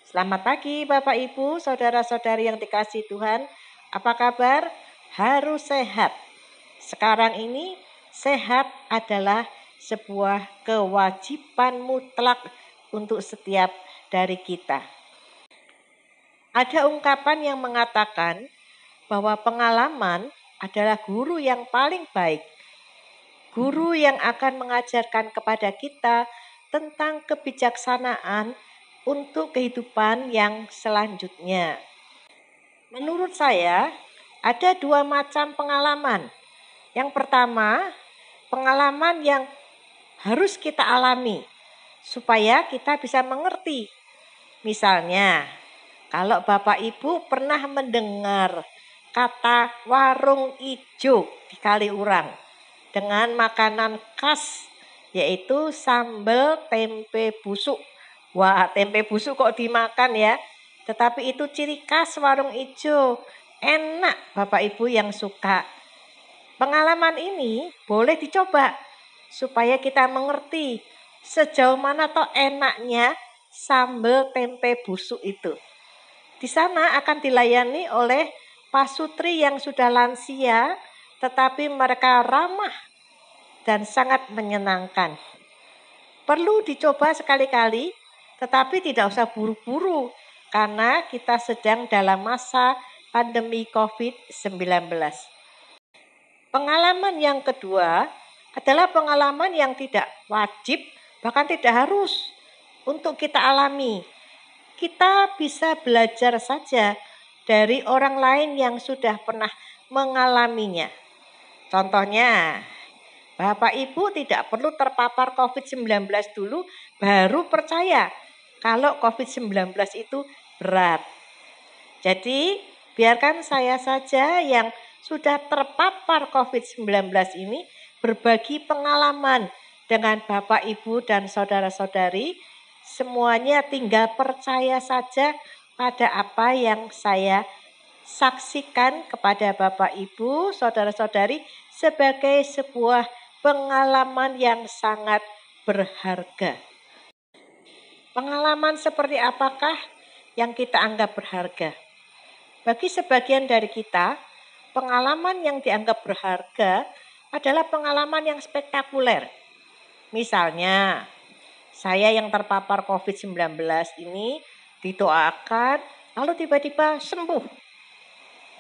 Selamat pagi Bapak Ibu, saudara-saudari yang dikasihi Tuhan. Apa kabar? Harus sehat. Sekarang ini sehat adalah sebuah kewajiban mutlak untuk setiap dari kita. Ada ungkapan yang mengatakan bahwa pengalaman adalah guru yang paling baik. Guru yang akan mengajarkan kepada kita tentang kebijaksanaan untuk kehidupan yang selanjutnya. Menurut saya, ada dua macam pengalaman. Yang pertama, pengalaman yang harus kita alami supaya kita bisa mengerti. Misalnya, kalau Bapak Ibu pernah mendengar kata warung ijo di Kaliurang dengan makanan khas yaitu sambal tempe busuk. Wah, tempe busuk kok dimakan ya. Tetapi itu ciri khas warung ijo. Enak Bapak Ibu yang suka. Pengalaman ini boleh dicoba supaya kita mengerti sejauh mana toh enaknya sambal tempe busuk itu. Di sana akan dilayani oleh pasutri yang sudah lansia, tetapi mereka ramah dan sangat menyenangkan. Perlu dicoba sekali-kali, tetapi tidak usah buru-buru karena kita sedang dalam masa pandemi COVID-19. Pengalaman yang kedua adalah pengalaman yang tidak wajib, bahkan tidak harus untuk kita alami. Kita bisa belajar saja dari orang lain yang sudah pernah mengalaminya. Contohnya, Bapak Ibu tidak perlu terpapar COVID-19 dulu baru percaya kalau COVID-19 itu berat. Jadi biarkan saya saja yang sudah terpapar COVID-19 ini berbagi pengalaman dengan Bapak Ibu dan saudara-saudari. Semuanya tinggal percaya saja pada apa yang saya saksikan kepada Bapak Ibu, saudara-saudari sebagai sebuah pengalaman yang sangat berharga. Pengalaman seperti apakah yang kita anggap berharga? Bagi sebagian dari kita, pengalaman yang dianggap berharga adalah pengalaman yang spektakuler. Misalnya, saya yang terpapar COVID-19 ini didoakan, lalu tiba-tiba sembuh.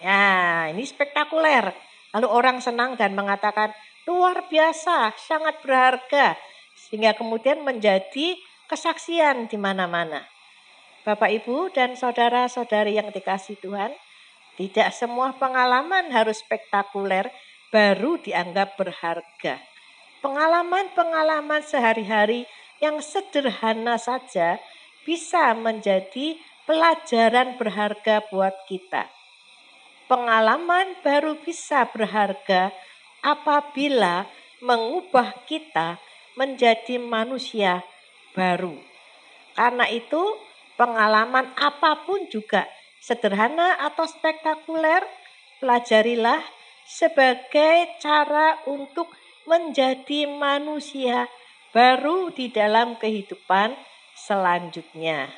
Ya, ini spektakuler. Lalu orang senang dan mengatakan, luar biasa, sangat berharga. Sehingga kemudian menjadi kesaksian di mana-mana. Bapak, Ibu, dan saudara-saudari yang dikasihi Tuhan, tidak semua pengalaman harus spektakuler baru dianggap berharga. Pengalaman-pengalaman sehari-hari yang sederhana saja bisa menjadi pelajaran berharga buat kita. Pengalaman baru bisa berharga apabila mengubah kita menjadi manusia baru. Karena itu pengalaman apapun juga sederhana atau spektakuler, pelajarilah sebagai cara untuk menjadi manusia baru di dalam kehidupan selanjutnya.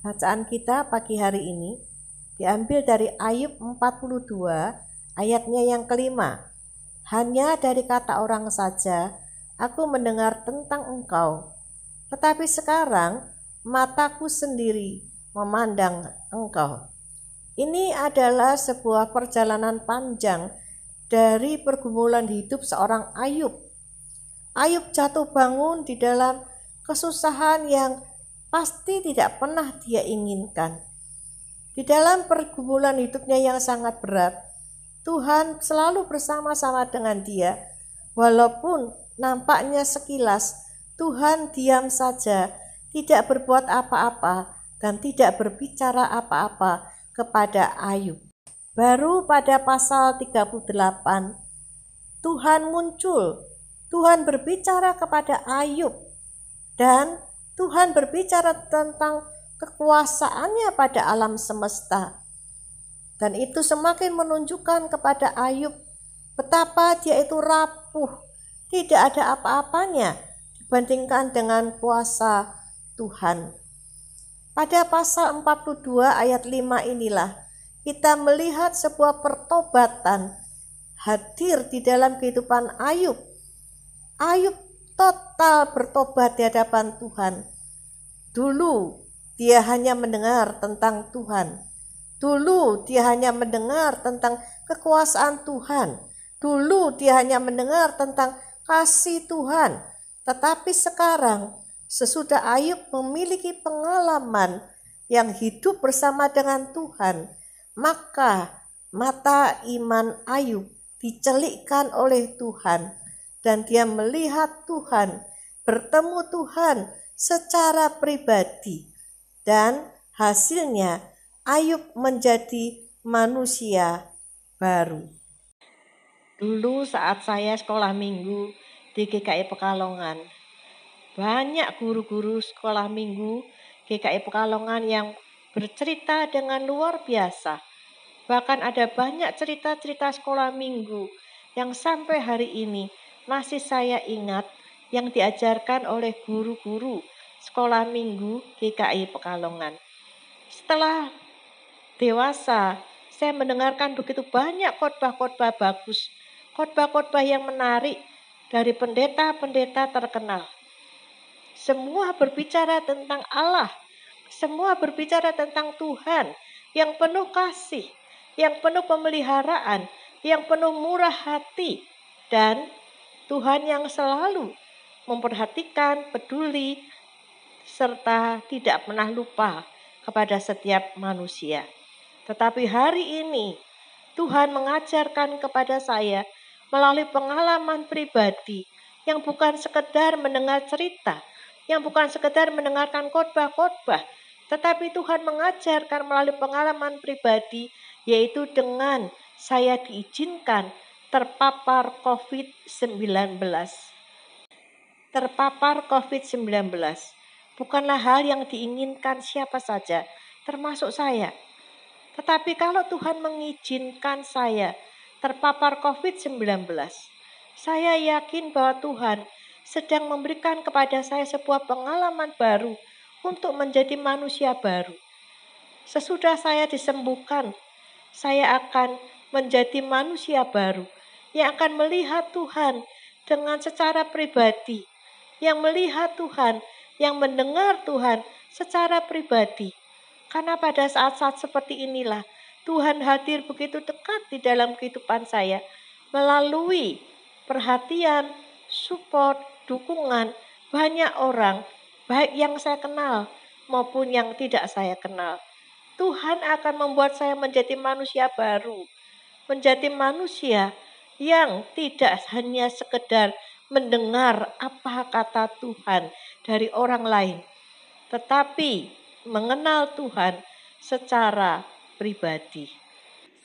Bacaan kita pagi hari ini diambil dari Ayub 42 ayatnya yang kelima. Hanya dari kata orang saja aku mendengar tentang engkau, tetapi sekarang mataku sendiri memandang engkau. Ini adalah sebuah perjalanan panjang dari pergumulan hidup seorang Ayub. Ayub jatuh bangun di dalam kesusahan yang pasti tidak pernah dia inginkan. Di dalam pergumulan hidupnya yang sangat berat, Tuhan selalu bersama-sama dengan dia. Walaupun nampaknya sekilas Tuhan diam saja, tidak berbuat apa-apa dan tidak berbicara apa-apa kepada Ayub. Baru pada pasal 38, Tuhan muncul. Tuhan berbicara kepada Ayub dan Tuhan berbicara tentang kekuasaannya pada alam semesta. Dan itu semakin menunjukkan kepada Ayub betapa dia itu rapuh, tidak ada apa-apanya dibandingkan dengan kuasa Tuhan. Pada pasal 42 ayat 5 inilah kita melihat sebuah pertobatan hadir di dalam kehidupan Ayub. Ayub total bertobat di hadapan Tuhan. Dulu dia hanya mendengar tentang Tuhan. Dulu dia hanya mendengar tentang kekuasaan Tuhan. Dulu dia hanya mendengar tentang kasih Tuhan. Tetapi sekarang, sesudah Ayub memiliki pengalaman yang hidup bersama dengan Tuhan, maka mata iman Ayub dicelikkan oleh Tuhan dan dia melihat Tuhan, bertemu Tuhan secara pribadi, dan hasilnya Ayub menjadi manusia baru. Dulu saat saya sekolah minggu di GKI Pekalongan, banyak guru-guru sekolah minggu GKI Pekalongan yang bercerita dengan luar biasa. Bahkan ada banyak cerita-cerita sekolah minggu yang sampai hari ini masih saya ingat yang diajarkan oleh guru-guru sekolah minggu GKI Pekalongan. Setelah dewasa, saya mendengarkan begitu banyak khotbah-khotbah bagus, khotbah-khotbah yang menarik dari pendeta-pendeta terkenal. Semua berbicara tentang Allah, semua berbicara tentang Tuhan yang penuh kasih, yang penuh pemeliharaan, yang penuh murah hati, dan Tuhan yang selalu memperhatikan, peduli, serta tidak pernah lupa kepada setiap manusia. Tetapi hari ini Tuhan mengajarkan kepada saya melalui pengalaman pribadi yang bukan sekedar mendengar cerita, yang bukan sekedar mendengarkan khotbah-khotbah, tetapi Tuhan mengajarkan melalui pengalaman pribadi, yaitu dengan saya diizinkan terpapar COVID-19. Terpapar COVID-19 bukanlah hal yang diinginkan siapa saja, termasuk saya. Tetapi kalau Tuhan mengizinkan saya terpapar COVID-19, saya yakin bahwa Tuhan sedang memberikan kepada saya sebuah pengalaman baru untuk menjadi manusia baru. Sesudah saya disembuhkan, saya akan menjadi manusia baru yang akan melihat Tuhan dengan secara pribadi, yang melihat Tuhan, yang mendengar Tuhan secara pribadi. Karena pada saat-saat seperti inilah Tuhan hadir begitu dekat di dalam kehidupan saya melalui perhatian, support, dukungan banyak orang, baik yang saya kenal maupun yang tidak saya kenal. Tuhan akan membuat saya menjadi manusia baru, menjadi manusia yang tidak hanya sekedar mendengar apa kata Tuhan dari orang lain, tetapi mengenal Tuhan secara pribadi.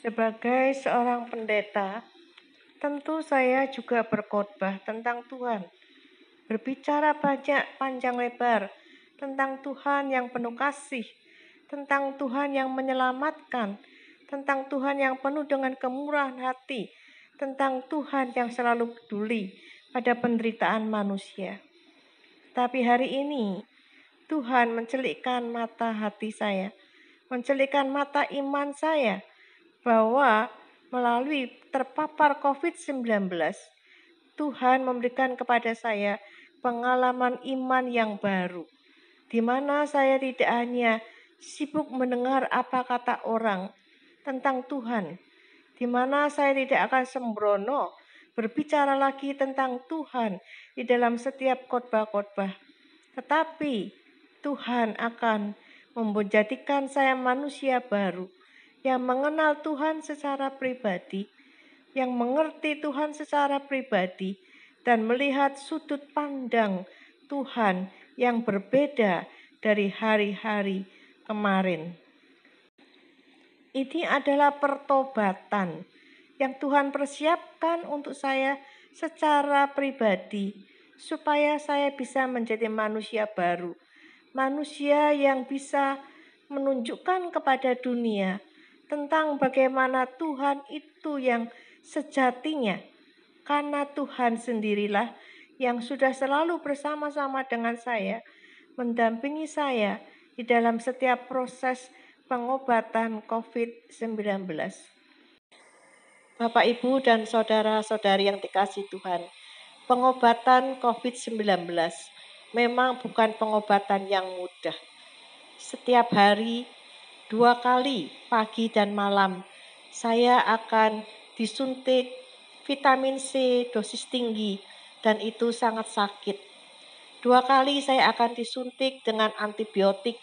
Sebagai seorang pendeta, tentu saya juga berkhotbah tentang Tuhan, berbicara banyak panjang lebar tentang Tuhan yang penuh kasih, tentang Tuhan yang menyelamatkan, tentang Tuhan yang penuh dengan kemurahan hati, tentang Tuhan yang selalu peduli pada penderitaan manusia. Tapi hari ini Tuhan mencelikkan mata hati saya, mencelikkan mata iman saya, bahwa melalui terpapar COVID-19, Tuhan memberikan kepada saya pengalaman iman yang baru, di mana saya tidak hanya sibuk mendengar apa kata orang tentang Tuhan, di mana saya tidak akan sembrono berbicara lagi tentang Tuhan di dalam setiap khotbah-khotbah, tetapi Tuhan akan menjadikan saya manusia baru yang mengenal Tuhan secara pribadi, yang mengerti Tuhan secara pribadi, dan melihat sudut pandang Tuhan yang berbeda dari hari-hari kemarin. Ini adalah pertobatan yang Tuhan persiapkan untuk saya secara pribadi, supaya saya bisa menjadi manusia baru, manusia yang bisa menunjukkan kepada dunia tentang bagaimana Tuhan itu yang sejatinya, karena Tuhan sendirilah yang sudah selalu bersama-sama dengan saya, mendampingi saya, di dalam setiap proses pengobatan COVID-19. Bapak, Ibu, dan saudara-saudari yang dikasihi Tuhan, pengobatan COVID-19 memang bukan pengobatan yang mudah. Setiap hari, 2 kali, pagi dan malam, saya akan disuntik vitamin C dosis tinggi, dan itu sangat sakit. 2 kali saya akan disuntik dengan antibiotik.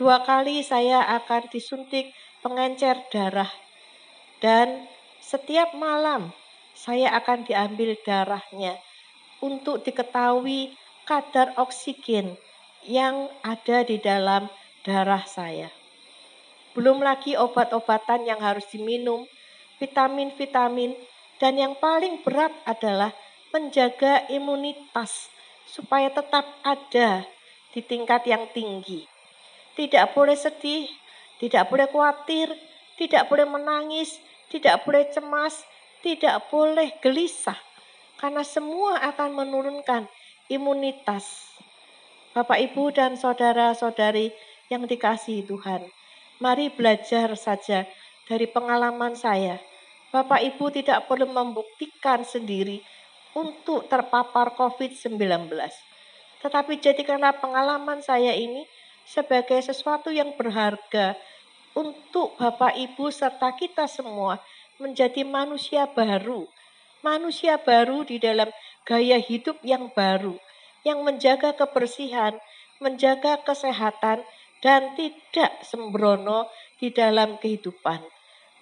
2 kali saya akan disuntik pengencer darah. Dan setiap malam saya akan diambil darahnya untuk diketahui kadar oksigen yang ada di dalam darah saya. Belum lagi obat-obatan yang harus diminum, vitamin-vitamin, dan yang paling berat adalah menjaga imunitas supaya tetap ada di tingkat yang tinggi. Tidak boleh sedih, tidak boleh khawatir, tidak boleh menangis, tidak boleh cemas, tidak boleh gelisah, karena semua akan menurunkan imunitas. Bapak, Ibu, dan saudara-saudari yang dikasihi Tuhan, mari belajar saja dari pengalaman saya. Bapak, Ibu tidak perlu membuktikan sendiri untuk terpapar COVID-19. Tetapi jadikanlah pengalaman saya ini sebagai sesuatu yang berharga untuk Bapak, Ibu, serta kita semua menjadi manusia baru. Manusia baru di dalam gaya hidup yang baru, yang menjaga kebersihan, menjaga kesehatan, dan tidak sembrono di dalam kehidupan.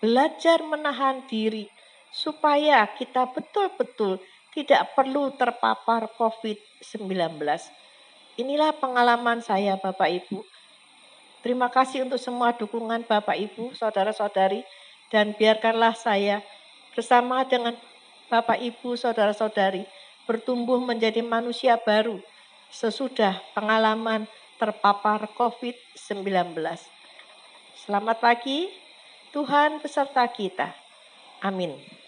Belajar menahan diri supaya kita betul-betul tidak perlu terpapar COVID-19. Inilah pengalaman saya, Bapak, Ibu. Terima kasih untuk semua dukungan Bapak, Ibu, saudara-saudari, dan biarkanlah saya bersama dengan Bapak, Ibu, saudara-saudari bertumbuh menjadi manusia baru sesudah pengalaman terpapar COVID-19. Selamat pagi, Tuhan beserta kita. Amin.